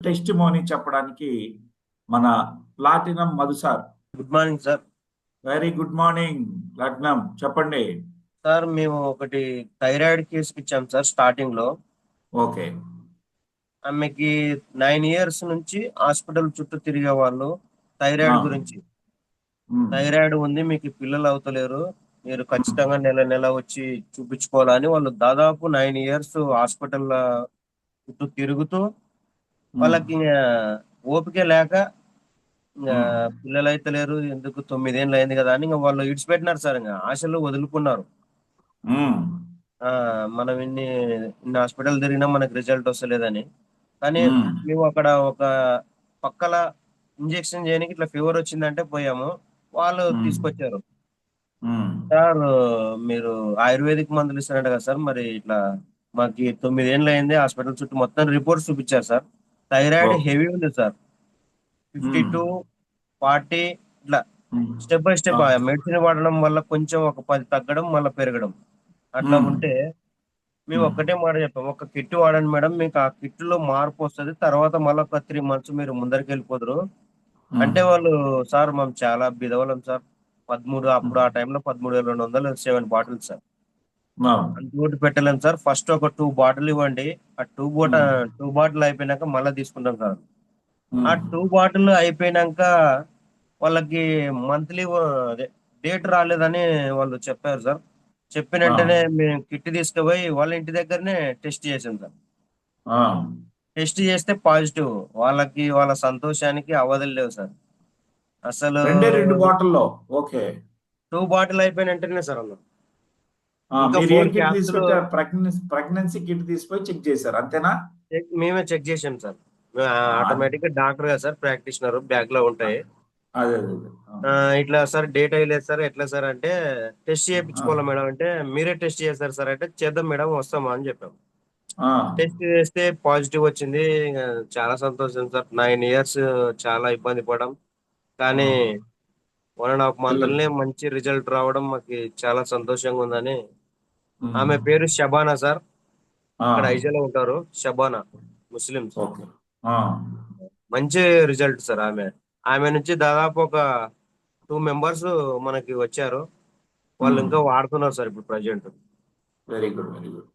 Testimony చెప్పడానికి మన platinum Madhu sir. Good morning sir. Very good morning లగ్నం, చెప్పండి. సార్ మేము ఒకటి థైరాయిడ్ కేసుకి ఇచ్చాం సార్ స్టార్టింగ్ లో. ఓకే. ఆమెకి 9 years నుంచి హాస్పిటల్ చుట్టూ తిరిగే వాళ్ళు ఆ, థైరాయిడ్ గురించి. ఉమ్, థైరాయిడ్ ఉంది, మీకు పిల్లలు అవుతలేరు, మీరు ఖచ్చితంగా నెల నెల వచ్చి చూపించుకోవాలని వాళ్ళు దాదాపు 9 years హాస్పిటల్ చుట్టూ తిరుగుతూ ఉమ్, వాళ్ళకి ఇంకా ఓపిక లేక ఇంకా ఉమ్, పిల్లలు అయితే లేరు, ఎందుకు 9 ఏళ్ళు అయింది కదా అని ఇంకా వాళ్ళు ఇడిచిపెట్టినారు సార్, ఇంకా ఆశలు వదులుకున్నారు. ఉమ్, ఆ మనం ఇన్ని హాస్పిటల్ తిరిగినా మనకు రిజల్ట్ వస్తలేదని. కానీ ఉమ్, మేము అక్కడ ఒక పక్కల ఇంజెక్షన్ చేయడానికి ఇట్లా ఫీవర్ వచ్చిందంటే పోయాము. వాళ్ళు ఉమ్, తీసుకొచ్చారు. ఉమ్, సార్, మీరు ఆయుర్వేదిక్ మందులు ఇస్తారంట కదా సార్, మరి ఇట్లా మాకు 9 ఏళ్ళు అయింది, హాస్పిటల్ చుట్టూ మొత్తం రిపోర్ట్స్ చూపించారు సార్. Thyroid okay. హెవీ ఉంది సార్, ఫిఫ్టీ ఉమ్, టూ 40 ఇట్లా. ఉమ్, స్టెప్ బై ఆ, స్టెప్ మెడిసిన్ వాడడం వల్ల కొంచెం ఒక 10 తగ్గడం మళ్ళీ పెరగడం అట్లా ఉమ్, ఉంటే మేము ఉమ్, ఒక్కటే మాట చెప్పాం, ఒక కిట్ వాడండి మేడం, మీకు ఆ కిట్ లో మార్పు వస్తుంది, తర్వాత మళ్ళీ ఒక 3 months మీరు ముందరికి వెళ్ళిపోదురు. ఉమ్, అంటే వాళ్ళు, సార్ మేము చాలా బిదవలం సార్, 13 ఉమ్, అప్పుడు ఆ టైంలో 13,200 7 బాటిల్స్ సార్, అవును. అంతోటి పెట్టలేము సార్, ఫస్ట్ ఒక 2 బాటిల్ ఇవ్వండి, ఆ ఉమ్, 2 బాటిల్ అయిపోయినాక మళ్ళీ తీసుకుంటాం సార్. ఆ ఉమ్, 2 బాటిల్ అయిపోయినాక వాళ్ళకి మంత్లీ అదే డేట్ రాలేదని వాళ్ళు చెప్పారు సార్. చెప్పిన ఆ, వెంటనే మేము కిట్ తీసుకుపోయి వాళ్ళ ఇంటి దగ్గరనే టెస్ట్ చేసాం సార్. ఆ, టెస్ట్ చేస్తే పాజిటివ్. వాళ్ళకి వాళ్ళ సంతోషానికి అవధులు లేవు సార్ అసలు. రెండే రెండు బాటిల్లో. ఓకే. 2 బాటిల్ అయిపోయిన వెంటనే సార్ అన్న ఇంకా మీరు ఏ ఫోర్ కిట్ తీసి క్యాప్సులు పెట్టారు? ప్రెగ్నెన్సీ కిట్ తీసిపోయి చెక్ చేశారు, అంతేనా? మేమే చెక్ చేసాం సార్. ఆ, ఆటోమేటిక్ గా డాక్టర్ కదా సార్, ప్రాక్టీషనర్ బ్యాగ్ లో ఆ, ఉంటాయి. అదే అదే అదే. ఇట్లా సార్ డేట్ అయ్యలేదు సార్, ఎట్లా సార్ అంటే టెస్ట్ ఆ, చేయించుకోవాలా మేడం అంటే, మీరే టెస్ట్ చేస్తారు సార్ అంటే, చేద్దాం మేడం వస్తామా అని చెప్పాం. ఆ, టెస్ట్ చేస్తే పాజిటివ్ వచ్చింది. ఇంకా చాలా సంతోషం సార్. 9 years చాలా ఇబ్బంది పడడం, ఆ. కానీ 1.5 month పిల్లలు. మంచి రిజల్ట్ రావడం మాకు చాలా సంతోషంగా ఉందని. ఉమ్, ఆమె పేరు షబానా సార్, ఆ, ఇక్కడ ఐజాలో ఉంటారు. షబానా, ముస్లిమ్స్. ఓకే. ఆ, మంచి రిజల్ట్ సార్. ఆమె నుంచి దాదాపు ఒక 2 members మనకి వచ్చారు. వాళ్ళు ఉమ్, ఇంకా వాడుతున్నారు సార్ ఇప్పుడు present. Very good, very good.